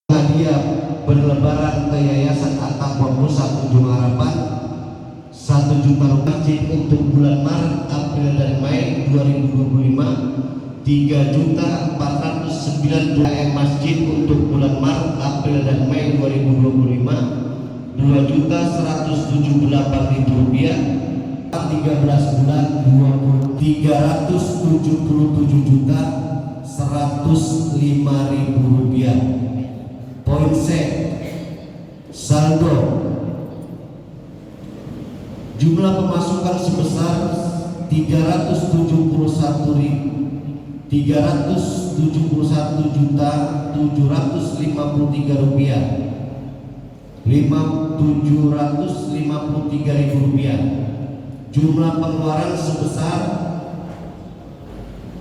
hadiah berlebaran ke Yayasan At-Taqwa Pusat Ujung Harapan 1 juta rupiah untuk bulan Maret, April dan Mei 2025, 3.490.000 masjid untuk bulan Maret, April dan Mei 2025, 2.178.000 rupiah, 13 bulan 377.105.000 rupiah. Poin C, saldo jumlah pemasukan sebesar 371.753.753 rupiah, 753.000 rupiah. Jumlah pengeluaran sebesar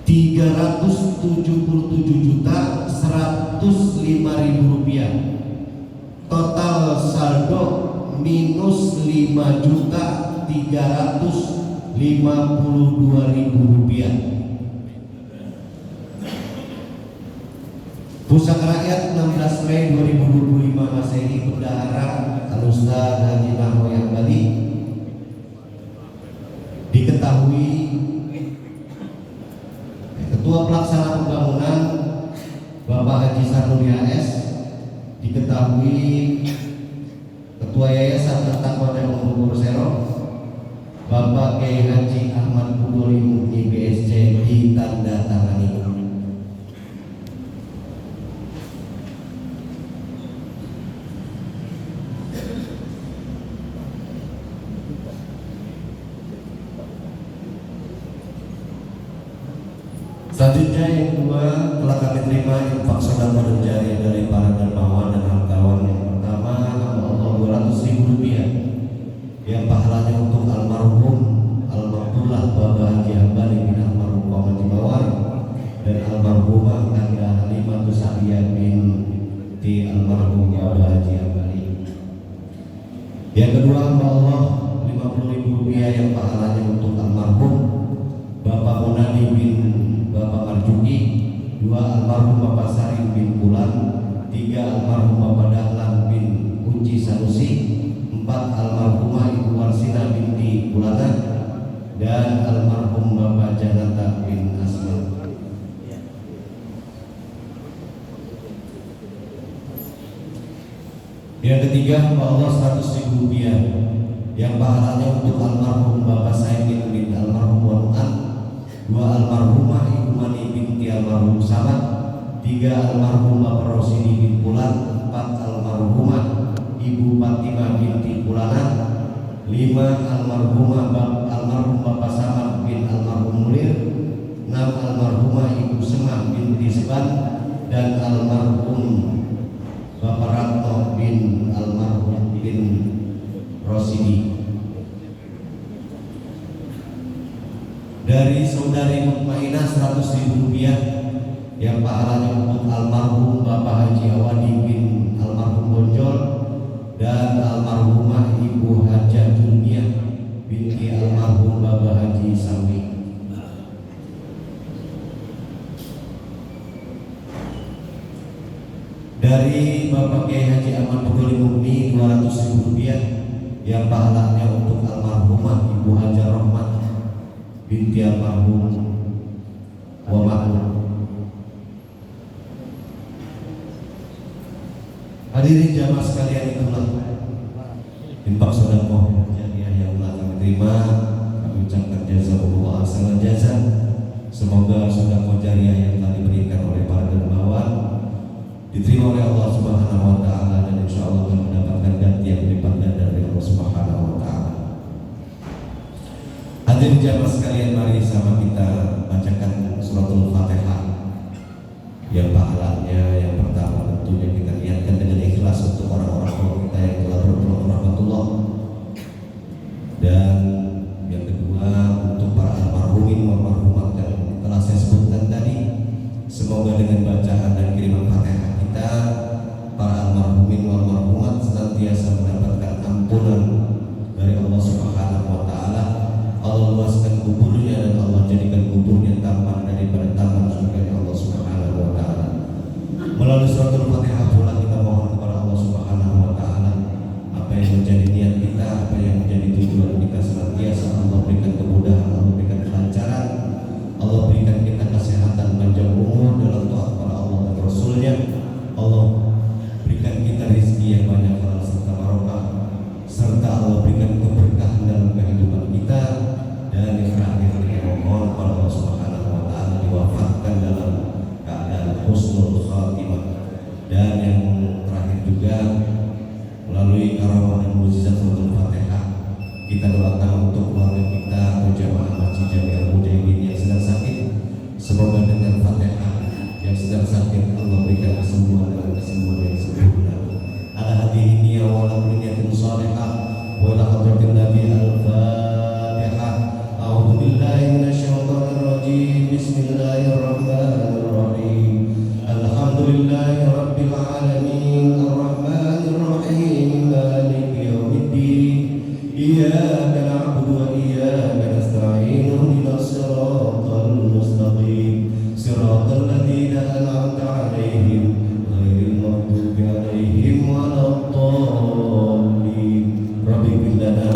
377.105.000 rupiah. Total saldo minus 5.352.000 rupiah. Pusaka Rakyat 16 Mei 2025 Masehi, Bendahara Al-Ustaz Haji Nahwi Ambali. Diketahui Ketua Pelaksana Pembangunan Bapak Haji Sanuri HS, diketahui Ketua Yayasan At-Taqwa Bogor Sero Bapak Kiai Haji Ahmad Budori Mukti BSC ditandatangani. Selanjutnya yang kedua telah kami terima infak sedekah dan jariah dari para dermawan dan hartawan. Yang pertama, Allah 200.000 rupiah yang pahalanya untuk almarhum almarhumlah Bapak Haji Ambali bin almarhum Haji Mawar dan almarhumah Kanda Halimatus Sa'diyah binti almarhum Bapak Haji Ambali. Yang kedua, Allah 50.000 rupiah yang pahalanya untuk almarhum Bapak Munadi bin Bapak Marjuki, 2 almarhum Bapak Sarim bin Bulan, 3 almarhum Bapak Dahlan bin Uci Sanusi, 4 almarhumah Ibu Warsina binti Bulana, dan almarhum Bapak Janata bin Asma. Yang ketiga, Allah 100.000 rupiah yang pahalanya untuk almarhum Bapak Said bin almarhum Wanuan, 2 almarhumah Ibu Mani binti almarhum Samad, 3 almarhum Bapak Rosidi bin Pulan, 4 almarhumah Ibu Fatimah binti Pulana, 5 almarhum Bapak Samad bin almarhum Mulir, 6 almarhumah Ibu Semah binti Seban, dan almarhum Bapak Ratno bin almarhum bin Rosidi. Dari saudari Mutmainah 100.000 rupiah yang pahalanya untuk almarhum Bapak Haji Awadi bin almarhum Bonjol dan almarhumah Ibu Hajah Dunia binti almarhum Bapak Haji Sawi. Dari Bapak Kiai Haji Ahmad Budori Mukti 200.000 rupiah yang pahalanya untuk almarhumah Ibu Hajar Rahmat binti almarhum wa ma'ruf. Hadirin jamaah sekalian, itulah infak sedekah jariah yang telah kami terima. Kami ucapkan jazakumullah khairan jazaa. Semoga sedekah jariah yang telah diberikan oleh para dermawan diterima oleh Allah Subhanahu wa taala, dan insyaallah akan mendapatkan ganti yang berlipat ganda dari Allah Subhanahu wa taala. Hadirin jamaah sekalian, mari sama kita bacakan suratul Fatihah yang pahalanya yang pertama tentunya kita niatkan dengan ikhlas untuk orang-orang tua kita yang telah berpulang rahmatullah, dan yang kedua untuk para almarhumin almarhumat yang telah saya sebutkan tadi. Semoga dengan bacaan dan kiriman Fatihah kita, para almarhumin almarhumat senantiasa mendapatkan ampunan dari Allah Subhanahu wa taala. Allah luaskan kuburnya dan Allah jadikan kuburnya taman daripada taman surga Allah Subhanahu wa taala. Melalui suratul Fatihah pula kita Allah berikan kita rezeki yang banyak halal serta barokah, serta Allah berikan keberkahan dalam kehidupan kita. Dan yang terakhir kita mohon kepada Allah Subhanahu wa taala diwafatkan dalam keadaan husnul khatimah. Dan yang terakhir juga melalui karamah dan mukjizat suratul Fatihah kita doakan untuk keluarga kita atau jamaah Masjid Jami'ul Mujahidin yang sedang sakit, semoga dengan Fatihah yang sedang sakit Allah berikan kesembuhan dan kesembuhan yang sempurna. Ala hadhihi niyyah wa ala kulli niyatin shalihah wa ila hadratin nabi al-Fatihah. A'udzu billahi minasyaitonir rajim. Bismillahirrahmanirrahim. Alhamdulillahi rabbil alamin arrahmanir rahim maliki yaumiddin. Iyyaka na'budu wa iyyaka nasta'in ihdinas siratal mustaqim siratal ladzina an'amta 'alaihim ghairil maghdubi 'alaihim waladdallin. Rabbi ighfir lana.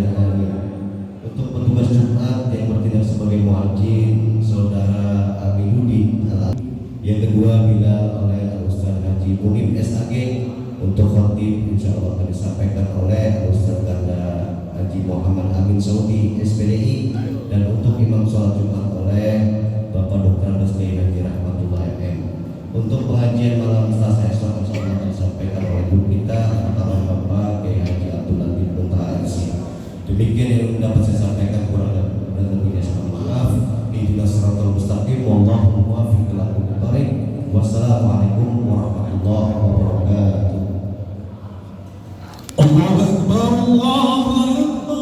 Untuk petugas Jumat yang bertindak sebagai muadzin saudara Aminuddin. Yang kedua Bilal oleh Ustaz Haji Munim SAG. Untuk khotib insyaallah akan disampaikan oleh Ustaz Ganda Haji Muhammad Amin Saudi SPDI. Dan untuk imam sholat Jumat oleh Bapak Dr. Dusni Haji Rahmatullah MM. Untuk pengajian malam Selasa esok akan disampaikan oleh guru kita antara Bapak Kiai Haji Abdul Latif Muntaha MC. Demikian yang dapat saya sampaikan, kurang dan lebihnya saya mohon maaf. Ihdinas siratal mustaqim wallahu muwaffiq ila aqwamit thoriq. Wassalamualaikum warahmatullahi wabarakatuh. Allahu Akbar, Allahu Akbar,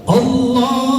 Allahu Akbar,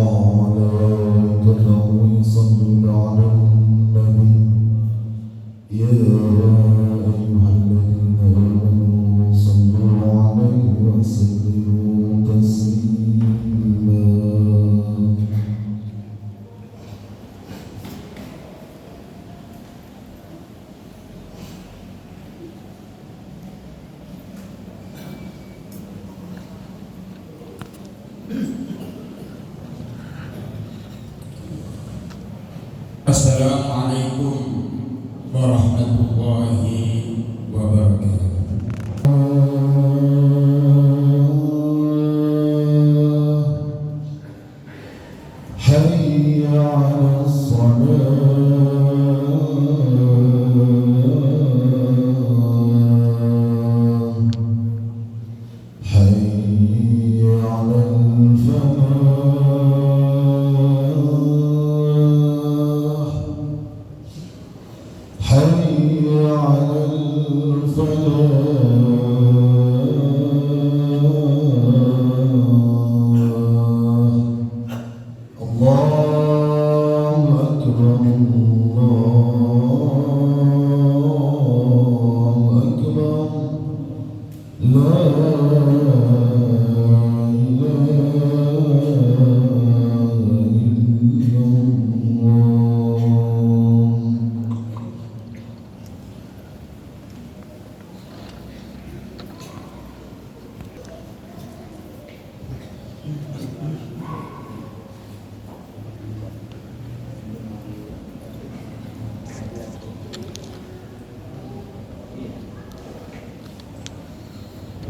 وملائكته يصلون على النبي يا أيها الذين آمنوا صلوا عليه وسلموا تسليما. Assalamualaikum warahmatullahi wabarakatuh. حي على الصلاة حي على الفلاح حي على الفلاح. الله أكبر الله أكبر لا إله إلا الله.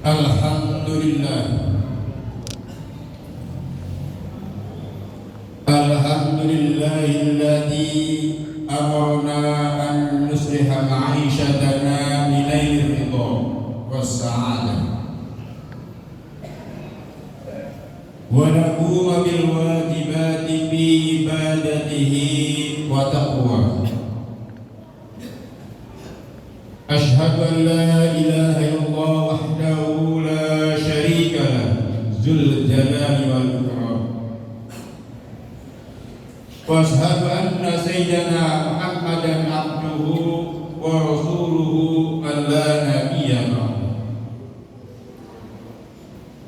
Alhamdulillah. Alhamdulillahilladzi amarna an nusliha ma'ishatana bilail ridha was-sa'adah wa naquma bil wajibati bi ibadatihi wa taqwa. Ashhadu an la ilaha illallah wahdahu la syarika lah dzul jalali wal ikram. Wa ashhadu anna sayyidana Muhammadan abduhu wa rasuluhu alla nabiyya ba'dahu.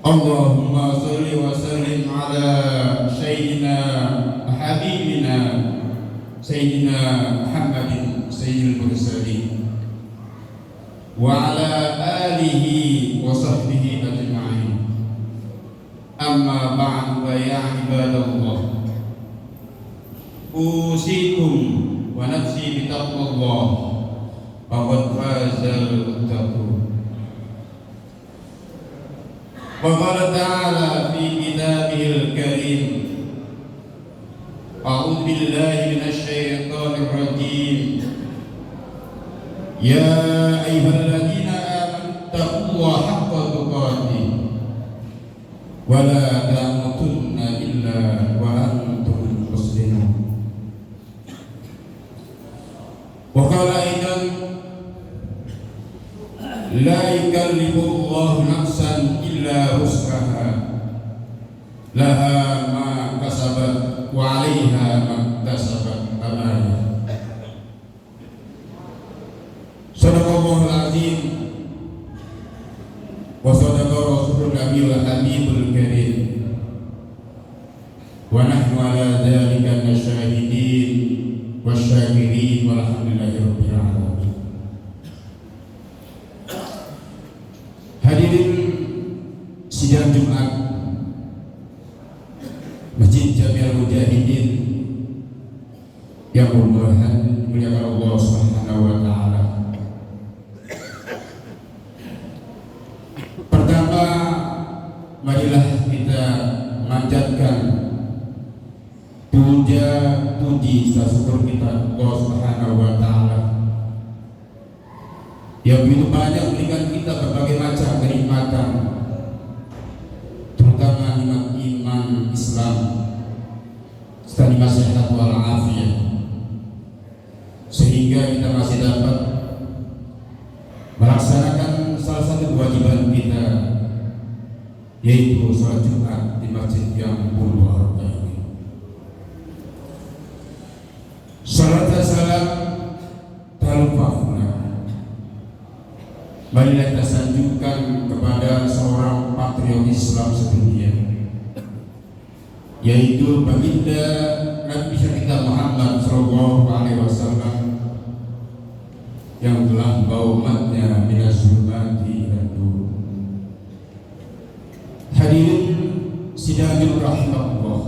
Allahumma shalli wa sallim ala sayyidina habibina sayyidina Muhammadin sayyidil mursalin wa ala alihi wa sahbihi ajma'in. Amma ba'd, wa ya ibadallah, usikum wa nafsi bi taqwallah faqad fazal muttaqun. Wa qala ta'ala fi kitabihil karim, a'udzu billahi minasy syaithanir rajim. Ya ayyuhalladzina amanu taqullaha haqqa tuqatih wa la tamutunna illa wa antum muslimun. Wa qala aidan la yukallifullahu nafsan illa wus'aha laha ma kasabat wa 'alaiha ma iktasabat. Amin. Sadaqallahul azim wa sadaqa rasulul nabiyul habibul karim wa nahnu ala dzalika nasyahidin wasyakirin walhamdulillahi rabbil alamin. Hadirin sidang Jumat Masjid Jami'ul Mujahidin yang dimuliakan Allah Subhanahu wa taala. Pertama, marilah kita manjatkan puja puji syukur kita Allah Subhanahu wa taala yang begitu banyak memberikan kita berbagai macam kenikmatan, terutama nikmat iman Islam serta nikmat sehat wal afiat, sehingga kita masih dapat melaksanakan salah satu kewajiban kita, yaitu sholat Jumat di masjid yang berbahagia ini. marilah kita sanjungkan kepada seorang patriot Islam sedunia, yaitu baginda Nabi kita Muhammad Sallallahu Alaihi Wasallam yang telah membawa umatnya minas zulmati ila nur. Hadirin sidang rahimahullah,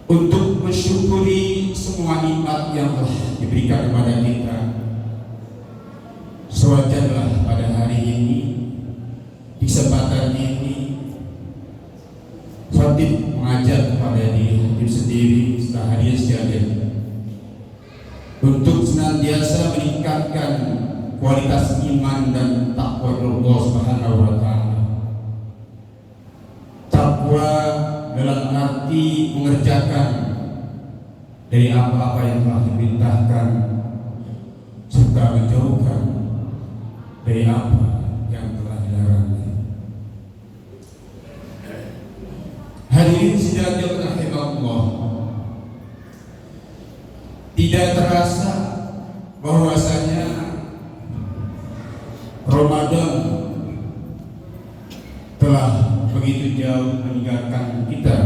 untuk mensyukuri semua nikmat yang telah diberikan kepada kita, sewajarlah pada hari ini, di kesempatan ini, khatib mengajak kepada diri sendiri serta hadirin sekalian untuk senantiasa meningkatkan kualitas iman dan takwa Allah Subhanahu wa taala. Takwa dalam arti mengerjakan dari apa-apa yang telah diperintahkan serta menjauhkan dari apa yang telah dilarang. Hadirin sidang rahimahullah, tidak terasa bahwasanya Ramadan telah begitu jauh meninggalkan kita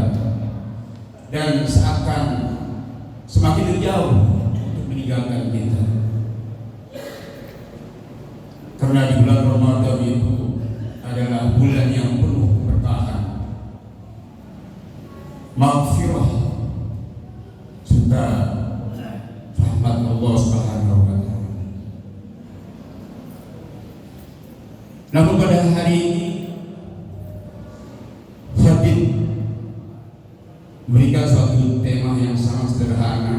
dan seakan semakin jauh untuk meninggalkan kita, karena di bulan Ramadan itu adalah bulan yang penuh keberkahan, maghfirah serta rahmat Allah Subhanahu wa taala. Namun pada hari ini khatib memberikan suatu tema yang sangat sederhana,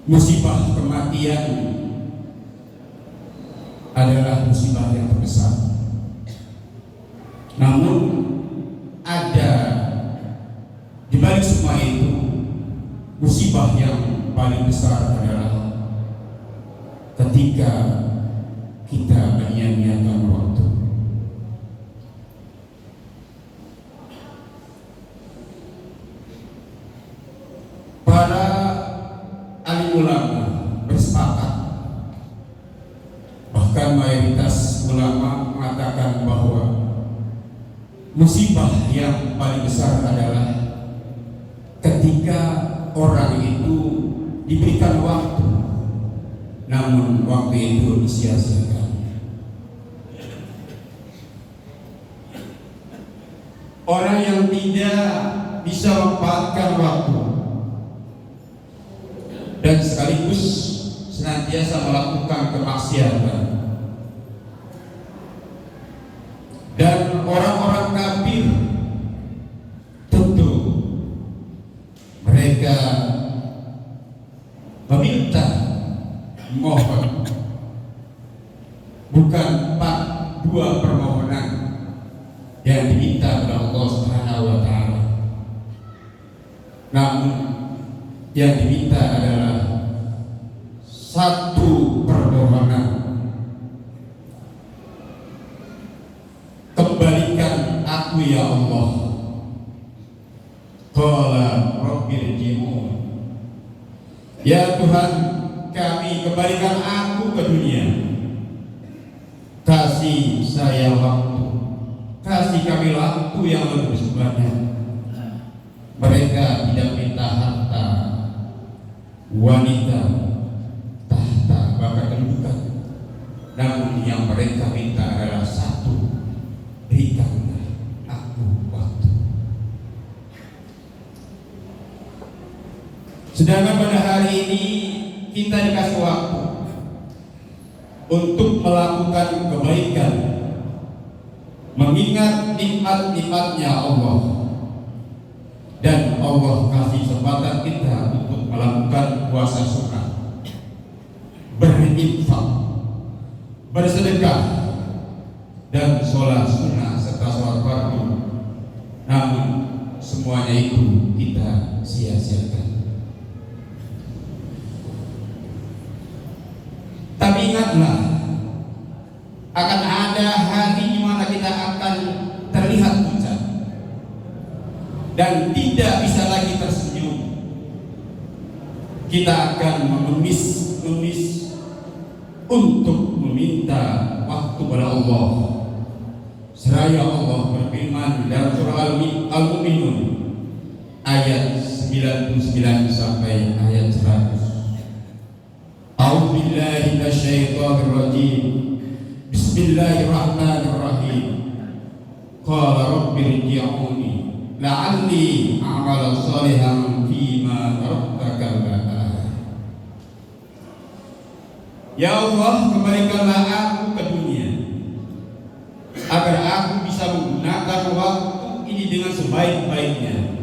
musibah kematian adalah musibah yang terbesar. Namun ada di balik semua itu, musibah yang paling besar adalah ketika kita menyia-nyiakan waktu. Para alim ulama bersepakat, bahkan mayoritas ulama mengatakan bahwa musibah yang paling besar adalah ketika orang itu diberikan waktu, namun waktu itu disia-siakan. Orang yang tidak bisa memanfaatkan waktu dan sekaligus senantiasa melakukan kemaksiatan, dan orang-orang kafir, tentu mereka meminta, mohon, bukan dua permohonan yang diminta oleh Allah Subhanahu wa taala, namun yang diminta adalah satu permohonan: kembalikan aku ya Allah. Qala rabbirji'un, ya Tuhan kami, kembalikan aku ke dunia, kasih saya waktu, kasih kami waktu yang lebih banyak. Mereka tidak minta harta, wanita, tahta, bahkan kedudukan, namun yang mereka minta adalah satu: berikanlah aku waktu. Sedangkan pada hari ini kita dikasih waktu untuk melakukan kebaikan, mengingat nikmat-nikmatnya Allah, dan Allah kasih kesempatan kita untuk melakukan puasa sunnah, berinfak, bersedekah, dan sholat sunnah serta sholat fardu. Namun semuanya itu kita sia-siakan. Tapi ingatlah, akan ada hari di mana kita akan terlihat pucat dan tidak bisa lagi tersenyum. kita akan mengemis untuk meminta waktu pada Allah. Seraya Allah berfirman dalam surah Al-Mu'minun ayat 99 sampai ayat 100. A'udzu billahi minasyaitonir rajim. Bismillahirrahmanirrahim. Qala rabbi irji'uni la'alli a'malu shalihan fima tarakta kalla. Ya Allah, kembalikanlah aku ke dunia agar aku bisa menggunakan waktu ini dengan sebaik-baiknya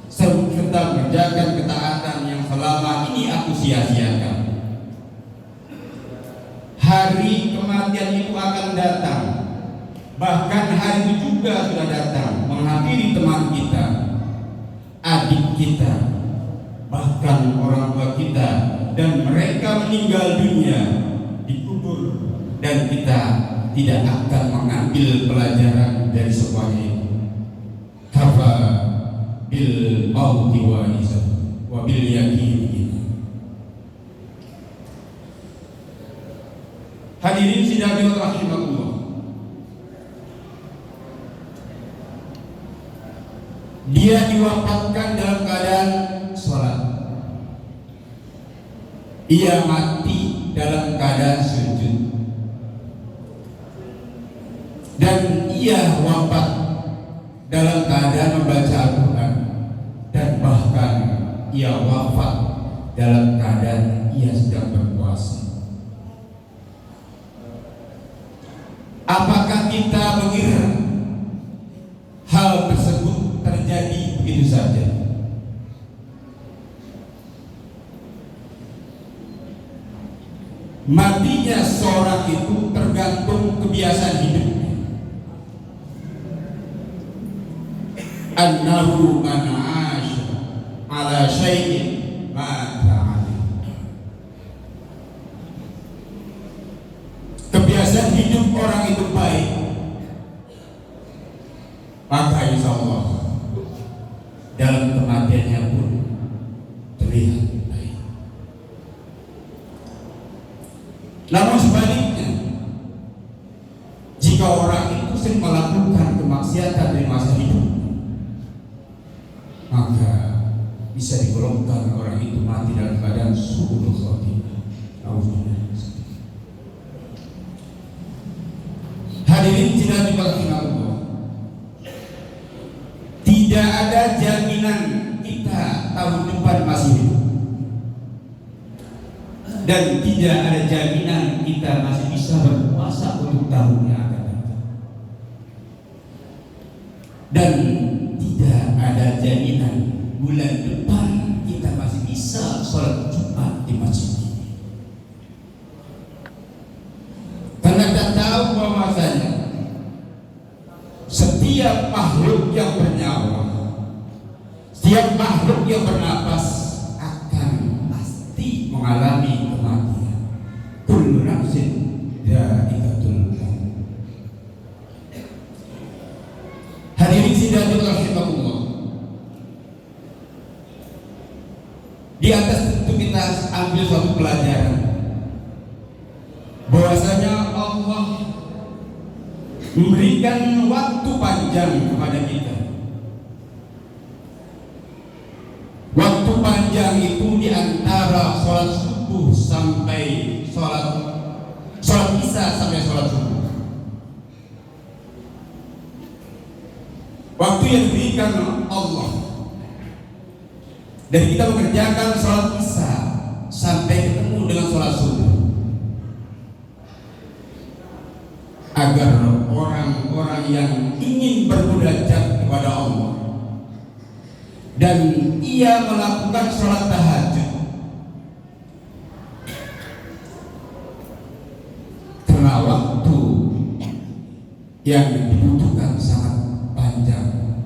serta mengerjakan ketaatan yang selama ini aku sia-siakan. Hari kematian itu akan datang, bahkan hari itu juga sudah datang menghampiri teman kita, adik kita, bahkan orang tua kita, dan mereka meninggal dunia, dikubur, dan kita tidak akan mengambil pelajaran dari semuanya itu. Kafa bil mauti wa bil yakin. Hadirin sidang rahimakumullah. Dia diwafatkan dalam keadaan sholat. Ia mati dalam keadaan sujud. Dan ia wafat dalam keadaan membaca Al-Quran. Dan bahkan ia wafat dalam keadaan ia sedang berpuasa. Apakah kita mengira hal tersebut terjadi begitu saja? Matinya seorang itu tergantung kebiasaan hidupnya. Annahu man 'asha 'ala syai'in mata 'alaihi. Kebiasaan hidup orang itu baik, maka insya Allah dalam kematiannya pun terlihat. Namun sebaliknya, jika orang itu sering melakukan kemaksiatan dari masa hidup, maka bisa digolongkan orang itu mati dalam keadaan su'ul khotimah. Hadirin tidak diperkenalkan, tidak ada jaminan kita tahun depan masih hidup. Dan tidak ada jaminan kita masih bisa berpuasa untuk tahun yang akan datang. Dan tidak ada jaminan bulan depan kita masih bisa sholat Jumat di masjid ini. Karena kita tahu bahwasanya setiap makhluk yang bernyawa, setiap makhluk yang bernapas akan pasti mengalami kematian. Kullu nafsin dha'iqatul maut. Hadirin sidang rahimakumullah. Di atas tentu kita ambil suatu pelajaran bahwasanya Allah memberikan waktu panjang kepada kita. Waktu panjang itu di antara sholat subuh sampai sholat isya sampai sholat subuh. Waktu yang diberikan Allah. Dan kita mengerjakan sholat isya sampai ketemu dengan sholat subuh, agar orang-orang yang ingin bermunajat kepada Allah dan ia melakukan sholat tahajud, karena waktu yang dibutuhkan sangat panjang,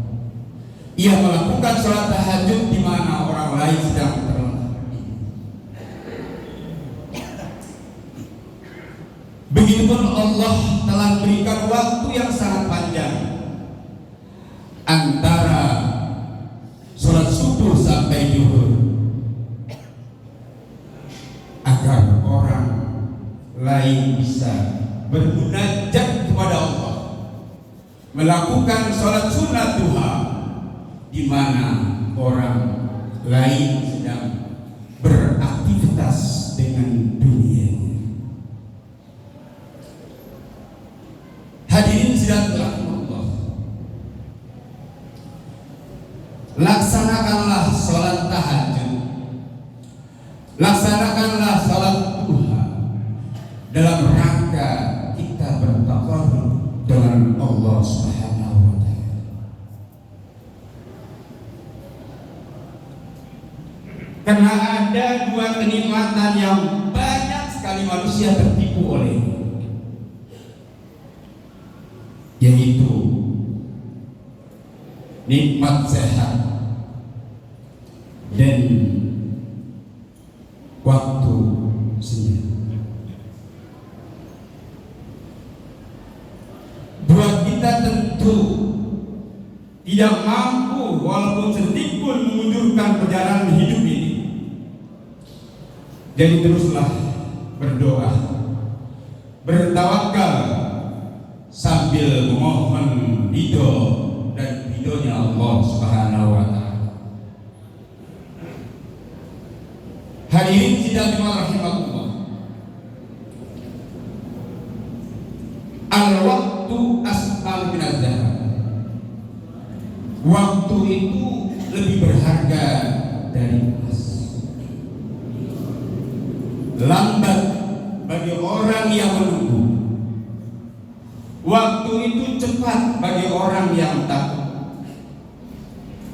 ia melakukan sholat tahajud di mana orang lain sedang terlelap. Begitupun Allah telah berikan waktu yang sangat panjang antara sholat subuh sampai zuhur. lain bisa bermunajat kepada Allah, melakukan sholat sunat duha, di mana orang lain sedang beraktivitas dengan dunia. Hadirin sidang Allah, laksanakanlah sholat tahajud, laksanakanlah sholat duha dalam rangka kita bertaqarrub dengan Allah Subhanahu wa Ta'ala. Karena ada dua kenikmatan yang banyak sekali manusia tertipu oleh, yaitu nikmat sehat dan waktu sendiri. Buat kita tentu tidak mampu walaupun sedikit pun memundurkan perjalanan hidup ini. Jadi teruslah berdoa, bertawakal sambil memohon ridho dan ridhonya Allah Subhanahu wa Ta'ala. Hadirin sidang rahimakumullah, al-waktu asmal min az-zahab. Waktu itu lebih berharga dari emas. Lambat bagi orang yang menunggu, waktu itu cepat bagi orang yang takut,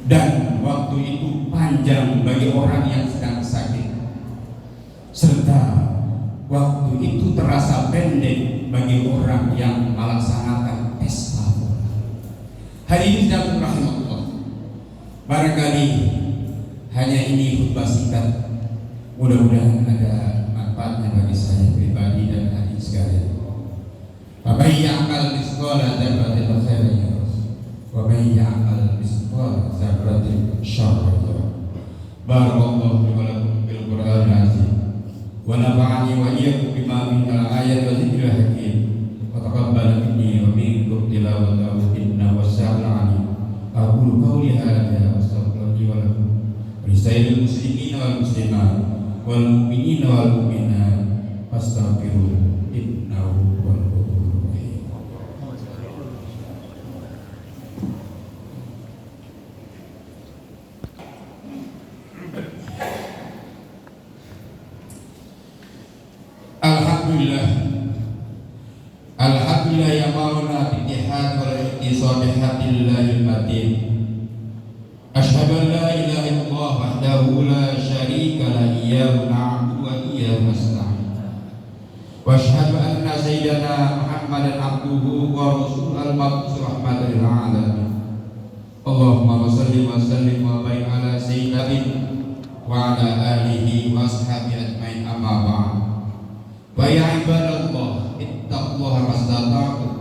dan waktu itu panjang bagi orang yang sedang sakit, serta waktu itu terasa pendek bagi orang yang melaksanakan pesta. Hadirin yang rahimahullah, barangkali hanya ini khutbah singkat, mudah-mudahan ada manfaatnya bagi saya pribadi dan hadirin sekalian. Wa may ya'mal mithqala dzarratin khairan yarah, wa may ya'mal mithqala dzarratin syarran yarah. Barakallahu li wa lakum bil Qur'anil azim, wa nafa'ani wa iyyakum bima minal ayati wa dzikril hakim, wa taqabbal minni wa minkum tilawatahu innahu was-sami'ul 'alim. Aqulu qawli hadza wa astaghfirullahi wa lakum wa lisairil muslimina wal muslimat wal mu'minina wal mu'minat fastaghfiruhu innahu huwal ghafurur rahim. Alhamdulillah, alhamdulillah ya maulana bittihad wal ihtisab bihadillahil matin. Asyhadu an la ilaha illallah wahdahu la syarika la iyyahu na'budu wa iyyahu nasta'in. Wa asyhadu anna sayyidana Muhammadan abduhu wa rasuluhu al-mab'uts rahmatan lil alamin. Allahumma shalli wa sallim wa barik ala sayyidina wa ala alihi wa ashabihi ajmain, amma ba'd. Wa ya ibadallah ittaqullaha mastata'tum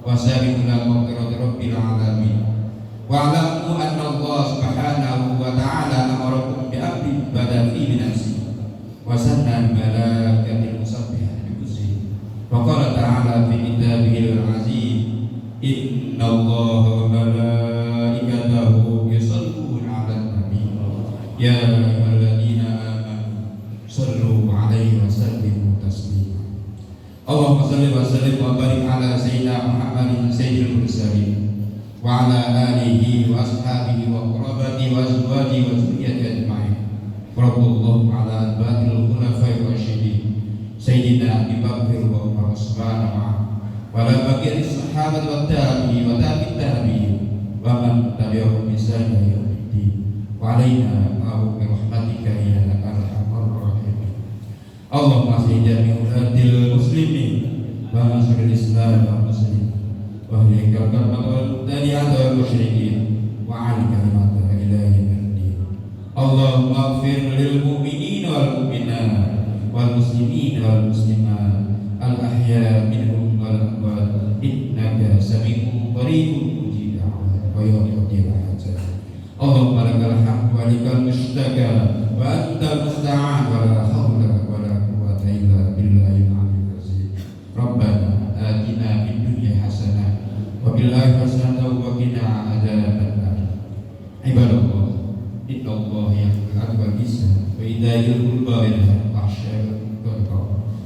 wa sabiqu ila maghfirati rabbil alamin. Wa'lamu anna Allah Subhanahu wa ta'ala amarakum bi amrin bada fi binafsi wa sanna malaikatil musabbihah bi kursi. Wa qala ta'ala fi kitabihil aziz, inna Allaha wa malaikatahu yusalluna 'alan nabi ya ayyuhalladzina amanu sallu 'alaihi wa sallimu taslima. Allahumma shalli wa sallim wa barik ala sayyidina Muhammadin sayyidil mursalin wa ala alihi wa ashabihi wa qurabati wa azwaji wa dzurriyyati ajma'in. Radhiyallahu ala al-batil khulafai rasyidin sayyidina Abi Bakr wa Umar Usman wa ala baqiyati sahabat wa tabi'in wa tabi'it tabi'in wa man tabi'ahum bi ihsan ila yaumiddin wa alaina ma'ahum bi rahmatika ya arhamar rahimin. Allahumma salli jami'ul muslimin wa nasrul islam wal muslimin وَهِيَ كَرْكَرْ وَالْتَلِيَةَ وَالْمُشْرِكِينَ وَعَلِكَ لِمَا إِلَهِ الدِّينِ. اللهم اغفر للمؤمنين والمؤمنات والمسلمين والمسلمات الأحياء منهم والأموات إنك سميع قريب مجيب دعوات ويقضي الحاجات. اللهم لك الحمد ولك المشتكى وأنت المستعان ولا حول ولا قوة إلا بالله العلي العظيم.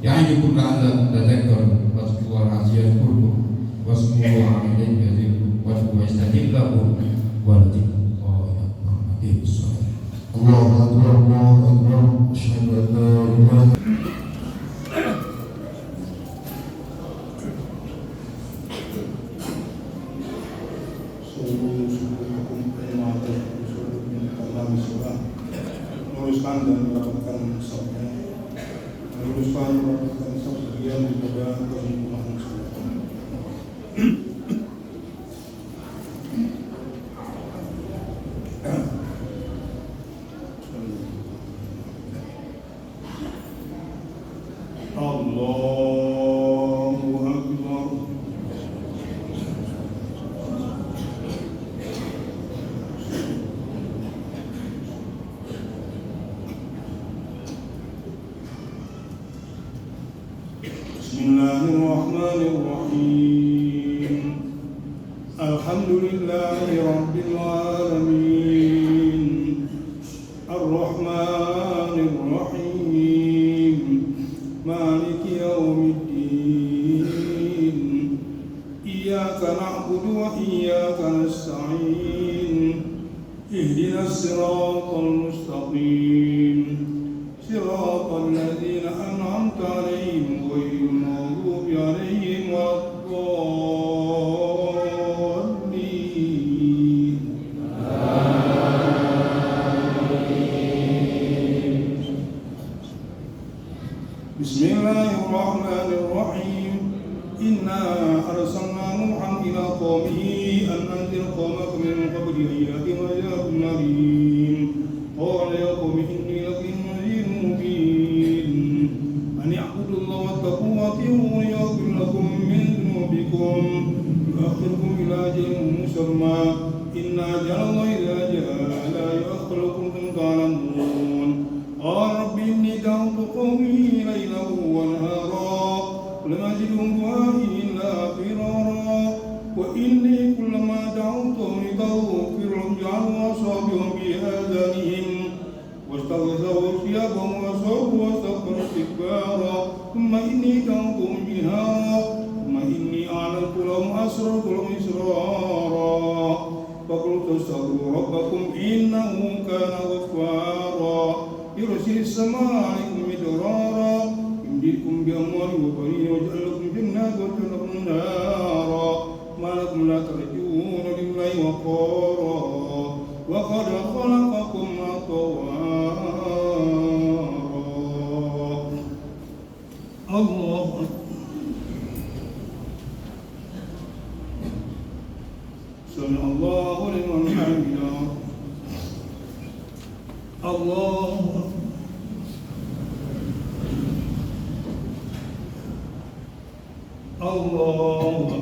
يعظكم لعلكم تذكرون واذكروا الله يذكركم واذكروا عليه يذكركم وادعوه يستجيب لكم ولذكر الله أكبر. الله أكبر الله أكبر أشهد أن لا إله meluruskan dan mendapatkan sabnya, meluruskan dan mendapatkan sabdian daripada kehidupan manusia. Allahu Akbar. Bismillahirrahmanirrahim. Alhamdulillahi Rabbil Alamin. Ar-Rahmanir Rahim. Maliki Yawmiddin. Iyyaka na'budu wa iyyaka nasta'in. Ihdinas siratal mustaqim. Siratal ladzina an'amta 'alaihim ghairil maghdubi 'alaihim waladdallin. Bismillahirrahmanirrahim. Inna arsalna Nuhan ila qaumihi an anzir qaumaka min qabli an ya'tihim 'adzabun alim. Qala ya qaumi inni lakum nadhirun mubin. An i'budullaha wattaqu wa ati'un yaghfir lakum min dhunubikum wa yu'akhirukum ila ajalin musamma. Inna ajalallahi idza jaa la yu'akhkharu in ta'lamun. Qala rabbi inni da'awtu qaumi laylan wa naharan ولم أجدهم دعائي إلا فرارا وإني كلما دعوتهم لتغفر لهم جعلوا أصابعهم في آذانهم واستغشوا ثيابهم وأصروا واستكبروا استكبارا ثم إني دعوتهم جهارا ثم إني أعلنت لهم أسررت لهم إسرارا فقلت استغفروا ربكم إنه كان غفارا يرسل السماء عليكم مدرارا يمددكم بأموال وبنين ويجعل لكم جنات ويجعل لكم نارا ما لكم لا ترجون لله وقارا وقد خلقكم أطوارا. الله سمع الله لمن حمده. الله الله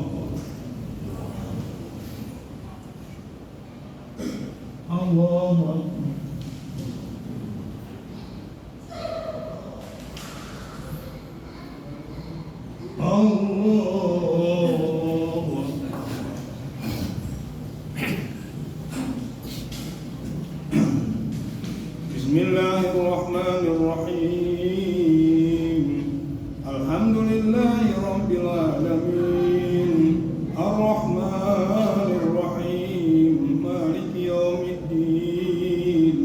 الله Bismillahirrahmanirrahim. Alhamdulillahi Rabbil Alamin. Ar-Rahmanir Rahim. Maliki Yawmiddin.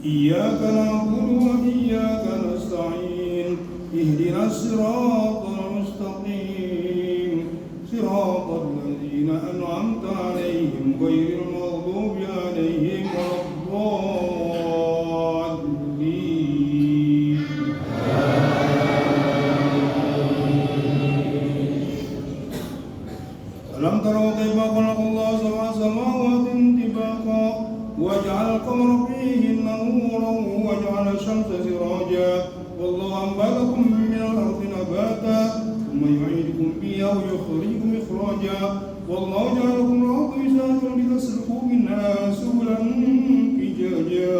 Iyyaka na'budu wa iyyaka nasta'in. Ihdinas siratal mustaqim. Siratal ladzina an'amta 'alaihim ghairil maghdubi 'alaihim waladdallin. ألم تروا كيف خلق الله سبع سماوات طباقا وجعل القمر فيهن نورا وجعل الشمس سراجا والله أنبتكم من الأرض نباتا ثم يعيدكم فيها ويخرجكم إخراجا والله جعل لكم الأرض بساطا لتسلكوا منها سبلا فجاجا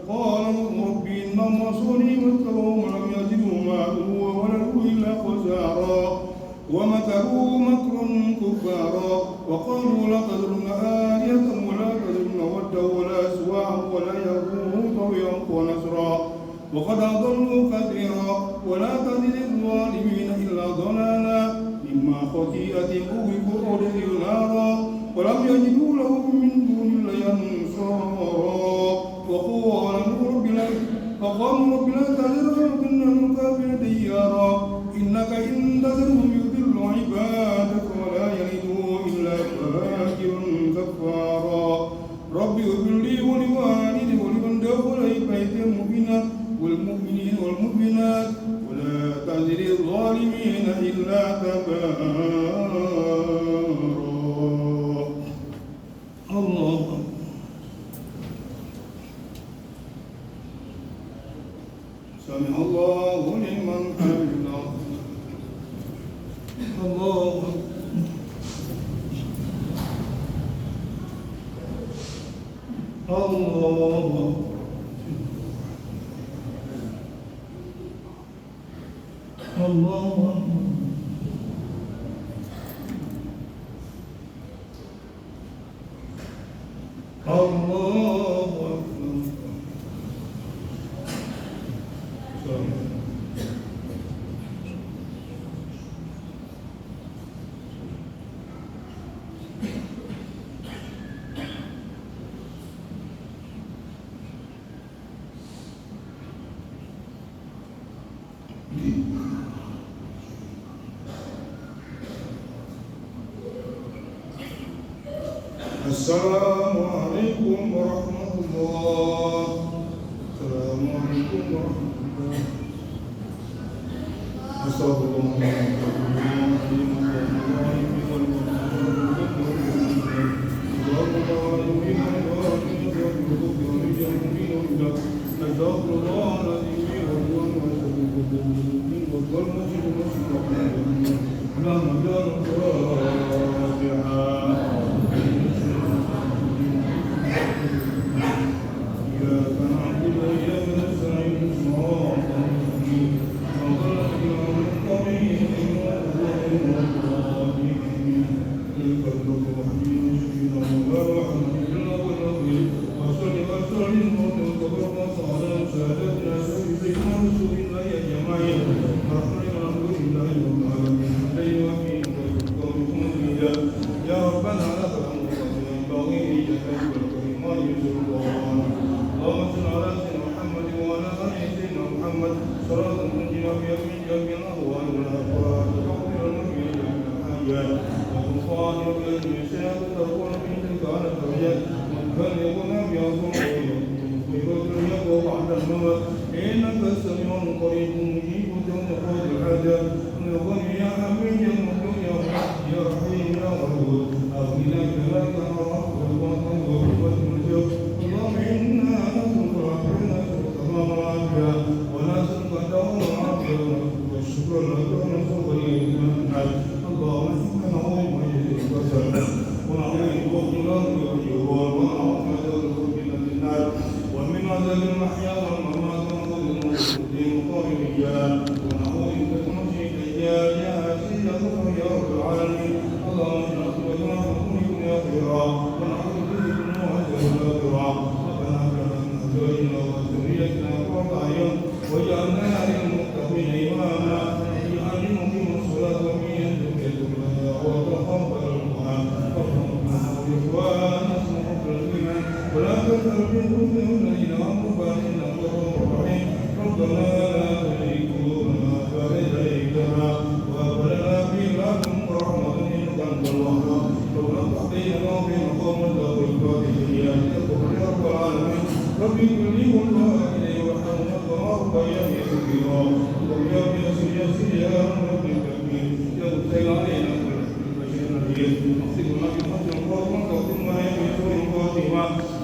قال ربي إنهم عصوني واتبعوا ولم يزدوا ماله وولده إلا خسارا ومكروا مكرا كبارا وقالوا لا تذرن آلهة ولا تذرن ودا ولا سواعا ولا يغوث ويعوق ونسرا وقد أضلوا كثيرا ولا تزد الظالمين إلا ضلالا مما خطيئتهم أغرقوا أدخلوا نارا ولم يجدوا لهم من دون الله أنصارا وقالوا ربنا تذر وكنا الكافرين ديارا إنك إن تذرهم يضلوا عبادك ولا يلدوا إلا فاجرا كفارا رب اغفر لي ولوالدي ولمن دخل بيتي مؤمنا والمؤمنين والمؤمنات ولا تزد الظالمين إلا تبارا. الله أكبر. سمع الله لمن حمده. الله أكبر. الله الله الله السلام عليكم ورحمة الله. السلام عليكم ورحمة الله. أستغفر الله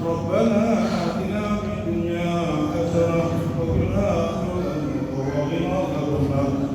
ربنا آتنا في الدنيا حسنة وفي الآخرة حسنة وقنا عذاب النار